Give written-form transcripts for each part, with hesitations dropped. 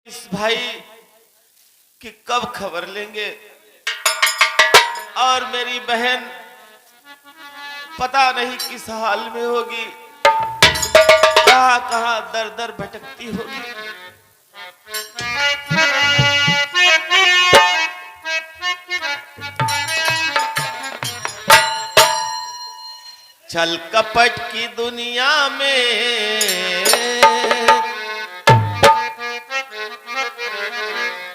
इस भाई की कब खबर लेंगे। और मेरी बहन पता नहीं किस हाल में होगी, कहां कहां दर दर भटकती होगी। छल कपट की दुनिया में,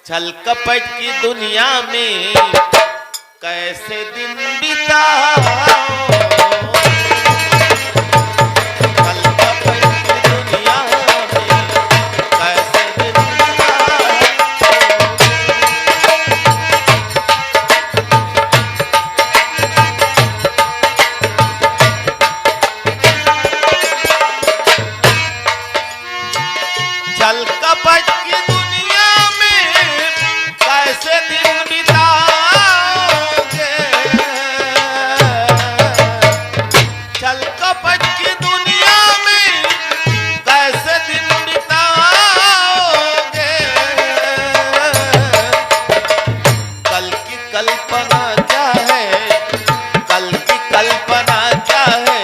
छल कपट की दुनिया में कैसे दिन बिताओ। छल कपट की दुनिया में कैसे दिन बिताओ। छल कपट की दुनिया में कैसे दिन बिताओगे। छल कपट की दुनिया में कैसे दिन बिताओगे। कल की कल्पना क्या है, कल की कल्पना क्या है,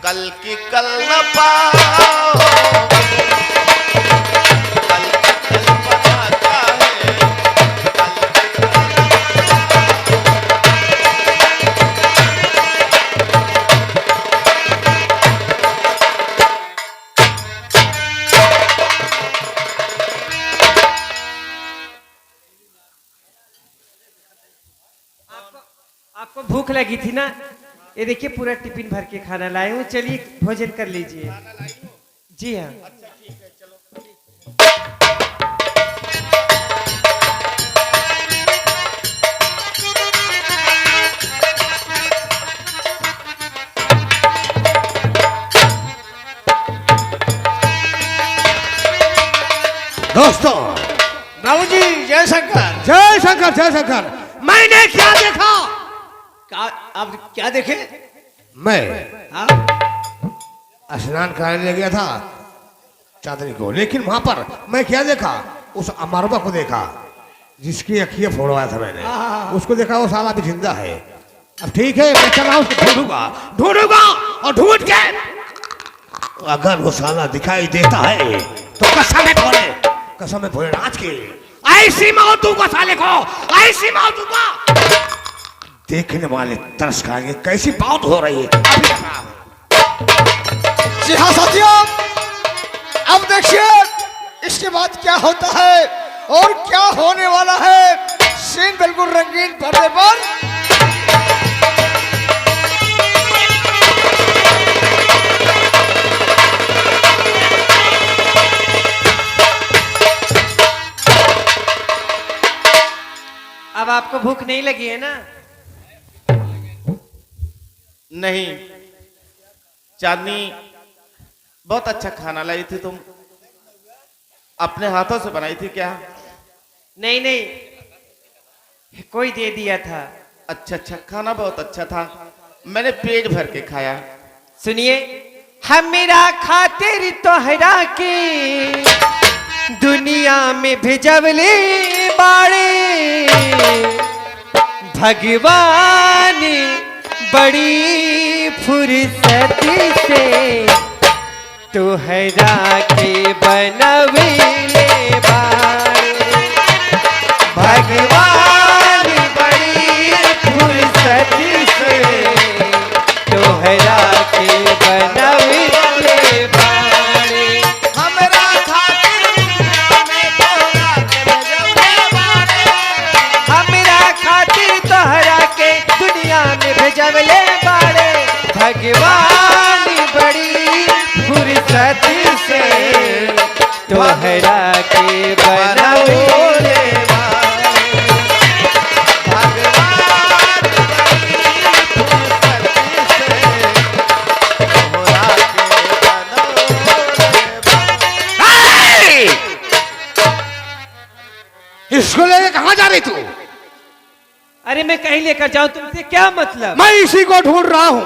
कल की कल न पाओ। आपको भूख लगी थी ना, ये देखिए पूरा टिफिन भर के खाना लाए हूँ, चलिए भोजन कर लीजिए। जी हाँ। अच्छा ठीक है, चलो। दोस्तों, बाबू जी जय शंकर। जय शंकर जय शंकर। मैंने क्या देखा? आप क्या देखे? मैं हाँ? स्नान कराने ले गया था चांदनी को, लेकिन वहां पर मैं क्या देखा? उस अमरबा को देखा जिसकी अखियां फोड़वाया था मैंने। उसको देखा, वो साला भी जिंदा है। अब ठीक है, मैं चला उसको ढूंढूंगा ढूंढूंगा और ढूंढ के अगर वो साला दिखाई देता है तो कसम है भोले, कसम है भोलेनाथ की, ऐसी मौत दूंगा साले को, ऐसी मौत दूंगा। देखने वाले तरस खाएंगे कैसी बात हो रही है। अभी जी हाँ साथियों, अब देखिए इसके बाद क्या होता है और क्या होने वाला है। सीन बिल्कुल रंगीन पर्दे पर। अब आपको भूख नहीं लगी है ना? नहीं, चांदनी बहुत अच्छा खाना लाई थी तुम, अपने हाथों से बनाई थी क्या? नहीं नहीं, कोई दे दिया था। अच्छा अच्छा, खाना बहुत अच्छा था, मैंने पेट भर के खाया। सुनिए, हम मेरा खातिर तोहरा के दुनिया में भेजवले बाड़े भगवान बड़ी फुर्सती से तोहरा के बनवले बाड़े भगवान बड़ी फुर्सती से तोहरा के बनवले बाड़े। हमरा खातिर दुनिया में तोहरा के भेजवले बाड़े। हमरा खातिर तोहरा के दुनिया में भेजवले बाड़े भगवान बड़ी फुर्सती से तोहरा के बनवले बाड़े। भगवान बड़ी फुर्सती से तोहरा के बनवले बाड़े। इसको लेके कहाँ जा रही तू? अरे मैं कहीं लेकर जाऊं, तुमसे क्या मतलब? मैं इसी को ढूंढ रहा हूँ।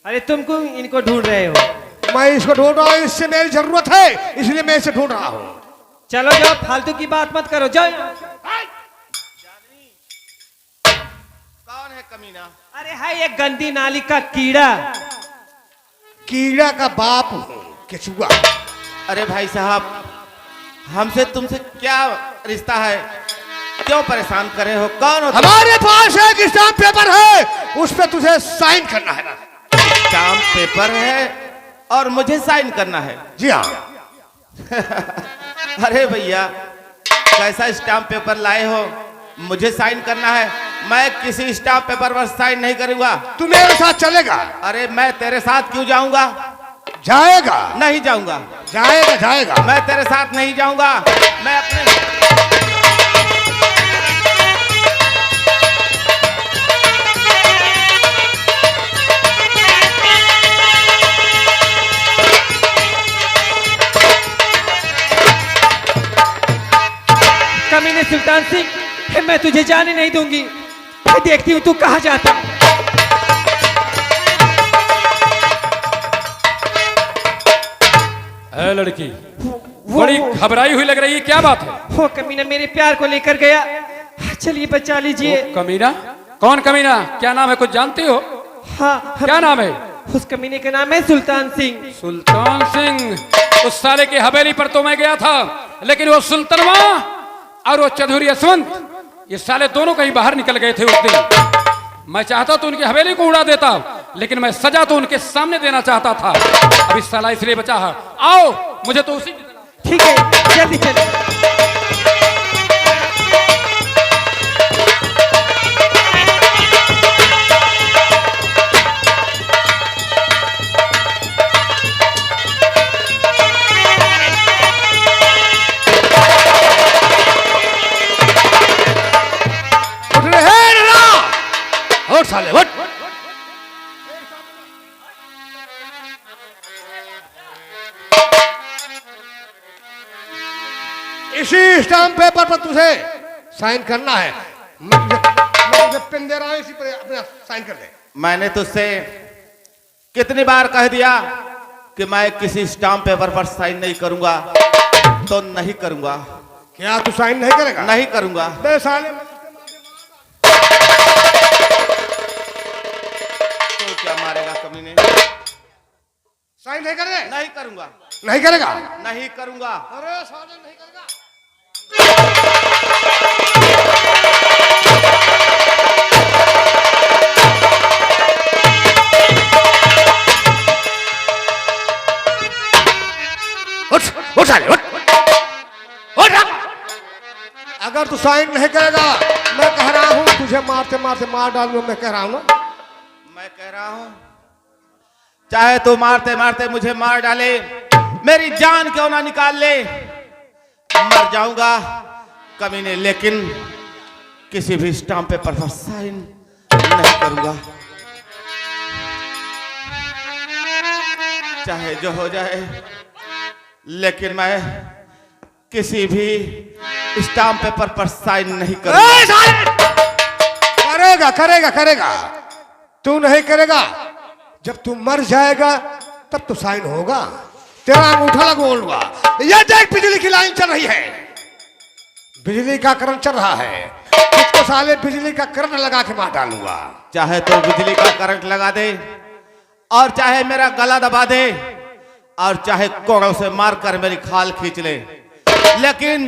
अरे तुमको इनको ढूंढ रहे हो? मैं इसको ढूंढ रहा हूँ, इससे मेरी जरूरत है, इसलिए मैं इसे ढूंढ रहा हूँ। चलो जाओ, फालतू की बात मत करो, जाओ यहाँ। कौन है कमीना? अरे है एक गंदी नाली का कीड़ा। कीड़ा का बाप हूँ, केचुआ। अरे भाई साहब, हमसे तुमसे क्या रिश्ता है? क्यों परेशान करे हो? कौन हो? हमारे पास एक स्टाम्प पेपर है, उस पर तुझे साइन करना है ना। स्टाम्प पेपर है और मुझे साइन करना है? जी हाँ। अरे भैया, कैसा स्टाम्प पेपर लाए हो? मुझे साइन करना है? मैं किसी स्टाम्प पेपर पर साइन नहीं करूंगा। तू मेरे साथ चलेगा? अरे मैं तेरे साथ क्यों जाऊंगा? जाएगा? नहीं जाऊंगा। जाएगा जाएगा। मैं तेरे साथ नहीं जाऊंगा। मैं अपने कमीने सुल्तान सिंह, मैं तुझे जाने नहीं दूंगी। मैं देखती हूँ तू कहाँ जाता। है लड़की, बड़ी घबराई हुई लग रही है, क्या बात है? वो कमीना मेरे प्यार को लेकर गया, चलिए बचा लीजिए। वो कमीना? कौन कमीना? क्या नाम है, कुछ जानते हो? हाँ, क्या नाम है? उस कमीने का नाम है सुल्तान सिंह। सुल्तान सिंह? उस साले की हवेली पर तो मैं गया था, लेकिन वो सुल्तानवा और वो चौधरी यशवंत, ये साले दोनों कहीं बाहर निकल गए थे उस दिन। मैं चाहता तो उनकी हवेली को उड़ा देता, लेकिन मैं सजा तो उनके सामने देना चाहता था। अभी साला इसलिए बचा है। आओ, मुझे तो उसी। ठीक है, जल्दी चलो। और साले उठ। इसी स्टाम्प पेपर पर तुझे साइन करना है। मैं तुझे पेन दे रहा हूं, इसी पर अपना साइन कर दे। मैंने तुझसे कितनी बार कह दिया कि मैं किसी स्टाम्प पेपर पर साइन नहीं करूंगा, तो नहीं करूंगा। क्या तू साइन नहीं करेगा? नहीं करूंगा। बे साले, तो क्या मारेगा कमीने? साइन नहीं करे? नहीं करूंगा। नहीं करेगा? नहीं करूंगा। अरे साले नहीं करेगा। उठ साले उठ। अगर तू साइन नहीं करेगा, मैं कह रहा हूं तुझे मारते मारते मार डालूंगा। मैं कह रहा हूं ना, मैं कह रहा हूं, चाहे तू मारते मारते मुझे मार डाले, मेरी जान क्यों ना निकाल ले, मर जाऊंगा कमीने, लेकिन किसी भी स्टाम्प पेपर पर साइन नहीं करूंगा। चाहे जो हो जाए, लेकिन मैं किसी भी स्टाम्प पेपर पर साइन नहीं करूंगा। करेगा करेगा करेगा। तू नहीं करेगा, जब तू मर जाएगा तब तो साइन होगा। तेरा अंगूठा लगवाऊंगा। ये देख, बिजली की लाइन चल रही है, बिजली का करंट चल रहा है। तुझको साले बिजली का करंट लगा के मार डालूंगा। चाहे तो बिजली का करंट लगा दे, और चाहे मेरा गला दबा दे, और चाहे कोड़ों से मारकर मेरी खाल खींच ले, लेकिन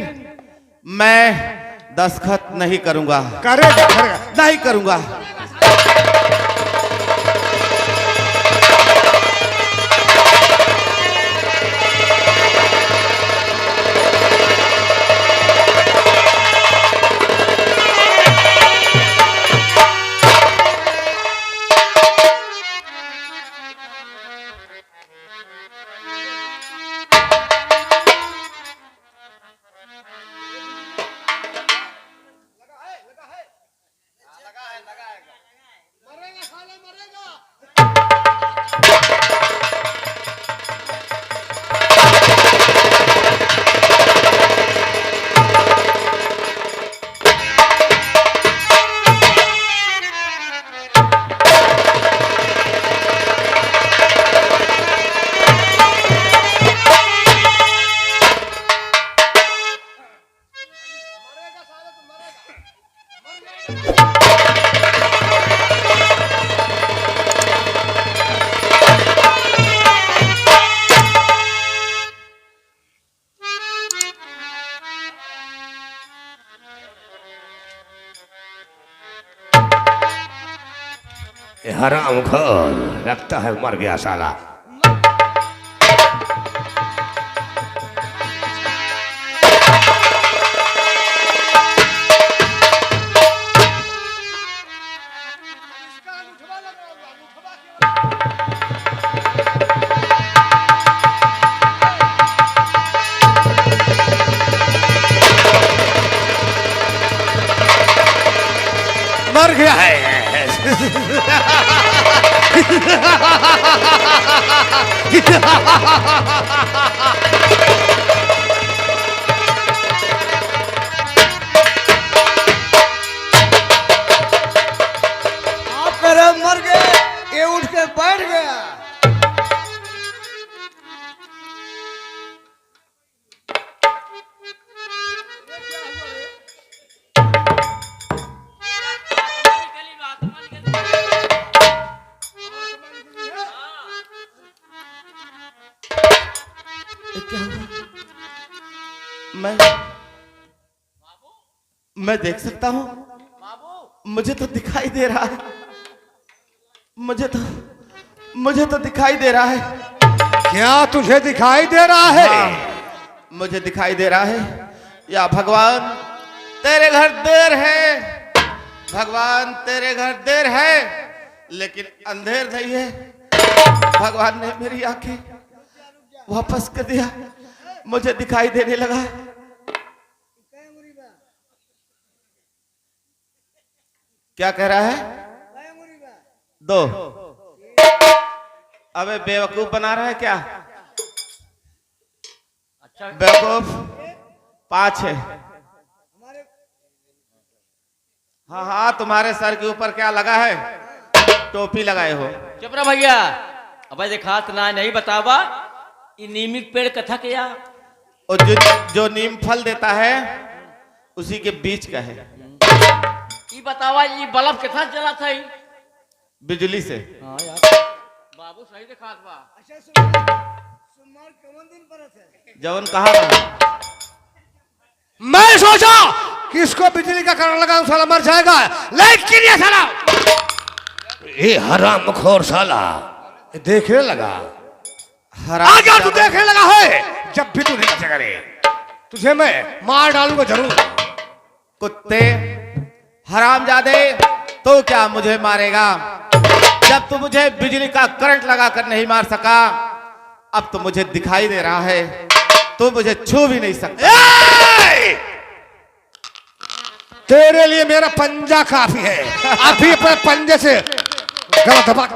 मैं दस्तखत नहीं करूंगा। करेगा करेगा। नहीं करूंगा। ये हराम खोर लगता है मर गया साला। मर गया है। आप कह रहे मर गए, ये उठ के बैठ गया। मैं देख सकता हूँ, मुझे तो दिखाई दे रहा है, मुझे तो दिखाई दे रहा है। क्या तुझे दिखाई दे रहा है? हाँ, मुझे दिखाई दे रहा है। या भगवान तेरे घर देर है, भगवान तेरे घर देर है, लेकिन अंधेर नहीं है। भगवान ने मेरी आंखें वापस कर दिया, मुझे दिखाई देने लगा। क्या कह रहा है? दो। अबे बेवकूफ बना रहा है क्या? अच्छा बेवकूफ 5 है। हाँ हाँ, तुम्हारे सर के ऊपर क्या लगा है? टोपी लगाए हो। चुप रहा भैया। अब देखा ना नहीं बतावा ये नीमिक पेड़ कथा क्या? और जो नीम फल देता है उसी के बीच का है। ये बतावा ये बल्ब कथा जला था? बिजली से। हाँ यार बाबू सही देखा बा। जवन कहा था। मैं सोचा कि इसको बिजली का करंट लगा साला मर जाएगा, लेकिन ये साला ये हराम खोर साला देखने लगा। आजा तू देखने लगा है। जब भी तू नहीं बचेगा रे, तुझे मैं मार डालूंगा जरूर। कुत्ते हरामजादे, तो क्या मुझे मारेगा? जब तू मुझे बिजली का करंट लगाकर नहीं मार सका, अब तो मुझे दिखाई दे रहा है, तू मुझे छू भी नहीं सकता। तेरे लिए मेरा पंजा काफी है। अभी अपने पंजे से गला दबा।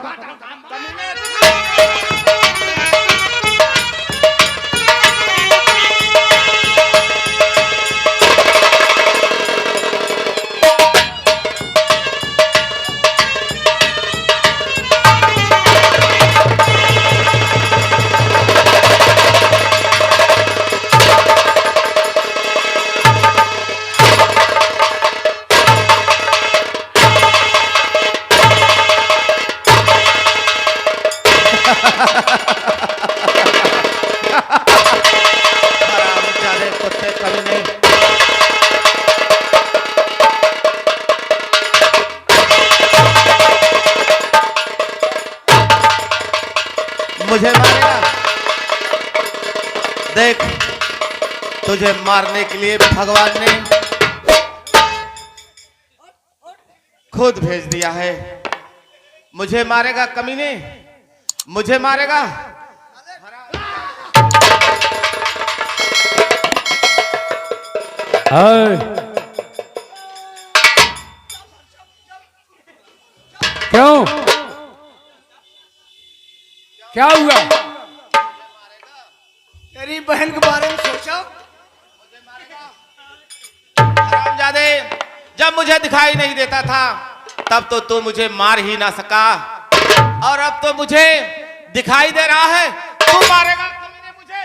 हरामजादे कुत्ते कमीने। मुझे मारेगा? देख, तुझे मारने के लिए भगवान ने खुद भेज दिया है। मुझे मारेगा कमीने, मुझे मारेगा? क्यों? क्या हुआ? तेरी बहन के बारे में सोचा? हरामजादे, जब मुझे दिखाई नहीं देता था तब तो तू मुझे मार ही ना सका, और अब तो मुझे दिखाई दे रहा है, तू मारेगा कमीने मुझे?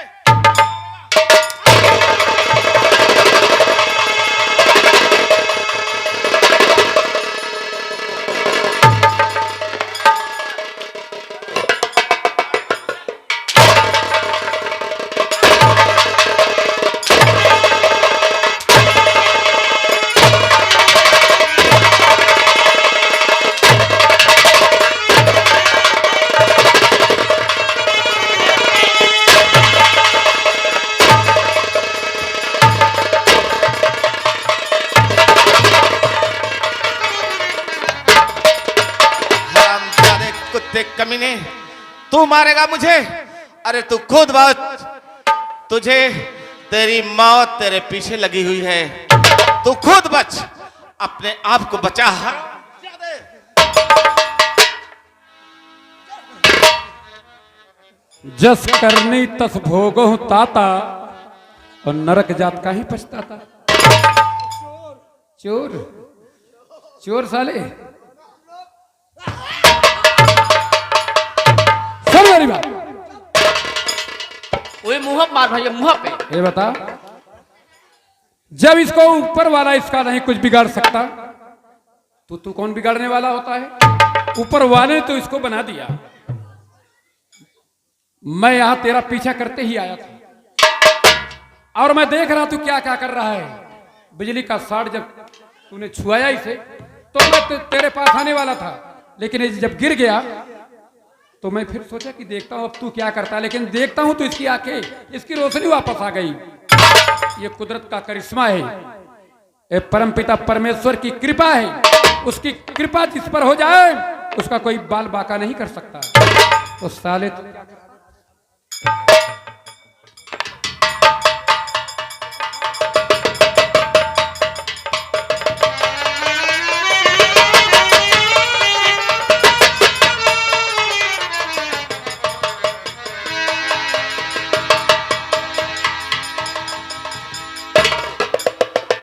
तू मारेगा मुझे? अरे तू खुद बच, तुझे तेरी मौत तेरे पीछे लगी हुई है। तू खुद बच, अपने आप को बचा। जस करनी तस भोगो ताता, और नरक जात का ही पछताता। चोर चोर साले, सुन मेरी बात। वही मुंह मार भाई, मुंह पे। ये बता, जब इसको ऊपर वाला इसका नहीं कुछ बिगाड़ सकता, तो तू कौन बिगाड़ने वाला होता है? ऊपर वाले ने तो इसको बना दिया। मैं यहां तेरा पीछा करते ही आया था और मैं देख रहा तू क्या क्या कर रहा है। बिजली का साड़ जब तूने छुआया इसे तो मैं तेरे पास आने वाला था, लेकिन ये जब गिर गया तो मैं फिर सोचा कि देखता हूं अब तू क्या करता है। लेकिन देखता हूं तो इसकी आंखें, इसकी रोशनी वापस आ गई। ये कुदरत का करिश्मा है, ये परमपिता परमेश्वर की कृपा है। उसकी कृपा जिस पर हो जाए उसका कोई बाल बाका नहीं कर सकता। तो साले